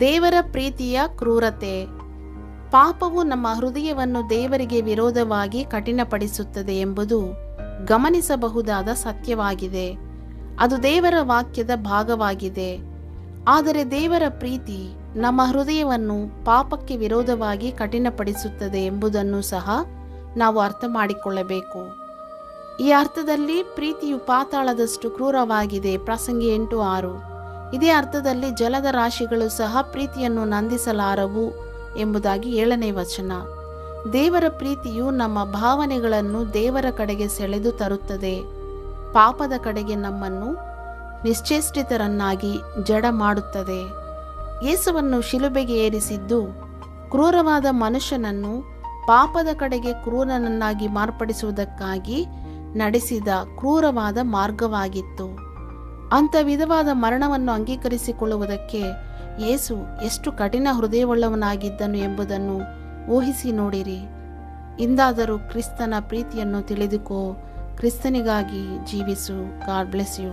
ದೇವರ ಪ್ರೀತಿಯ ಕ್ರೂರತೆ. ಪಾಪವು ನಮ್ಮ ಹೃದಯವನ್ನು ದೇವರಿಗೆ ವಿರೋಧವಾಗಿ ಕಠಿಣಪಡಿಸುತ್ತದೆ ಎಂಬುದು ಗಮನಿಸಬಹುದಾದ ಸತ್ಯವಾಗಿದೆ. ಅದು ದೇವರ ವಾಕ್ಯದ ಭಾಗವಾಗಿದೆ. ಆದರೆ ದೇವರ ಪ್ರೀತಿ ನಮ್ಮ ಹೃದಯವನ್ನು ಪಾಪಕ್ಕೆ ವಿರೋಧವಾಗಿ ಕಠಿಣಪಡಿಸುತ್ತದೆ ಎಂಬುದನ್ನು ಸಹ ನಾವು ಅರ್ಥ ಮಾಡಿಕೊಳ್ಳಬೇಕು. ಈ ಅರ್ಥದಲ್ಲಿ ಪ್ರೀತಿಯು ಪಾತಾಳದಷ್ಟು ಕ್ರೂರವಾಗಿದೆ. ಪ್ರಸಂಗಿ 8:6. ಇದೇ ಅರ್ಥದಲ್ಲಿ ಜಲದ ರಾಶಿಗಳು ಸಹ ಪ್ರೀತಿಯನ್ನು ನಂದಿಸಲಾರವು ಎಂಬುದಾಗಿ 7ನೇ ವಚನ. ದೇವರ ಪ್ರೀತಿಯು ನಮ್ಮ ಭಾವನೆಗಳನ್ನು ದೇವರ ಕಡೆಗೆ ಸೆಳೆದು ತರುತ್ತದೆ. ಪಾಪದ ಕಡೆಗೆ ನಮ್ಮನ್ನು ನಿಶ್ಚೇಷ್ಟಿತರನ್ನಾಗಿ ಜಡ ಮಾಡುತ್ತದೆ. ಯೇಸುವನ್ನು ಶಿಲುಬೆಗೆ ಏರಿಸಿದ್ದು ಕ್ರೂರವಾದ ಮನುಷ್ಯನನ್ನು ಪಾಪದ ಕಡೆಗೆ ಕ್ರೂರನನ್ನಾಗಿ ಮಾರ್ಪಡಿಸುವುದಕ್ಕಾಗಿ ನಡೆಸಿದ ಕ್ರೂರವಾದ ಮಾರ್ಗವಾಗಿತ್ತು. ಅಂಥ ವಿಧವಾದ ಮರಣವನ್ನು ಅಂಗೀಕರಿಸಿಕೊಳ್ಳುವುದಕ್ಕೆ ಯೇಸು ಎಷ್ಟು ಕಠಿಣ ಹೃದಯವುಳ್ಳವನಾಗಿದ್ದನು ಎಂಬುದನ್ನು ಊಹಿಸಿ ನೋಡಿರಿ. ಇಂದಾದರೂ ಕ್ರಿಸ್ತನ ಪ್ರೀತಿಯನ್ನು ತಿಳಿದುಕೋ, ಕ್ರಿಸ್ತನಿಗಾಗಿ ಜೀವಿಸು. God bless you.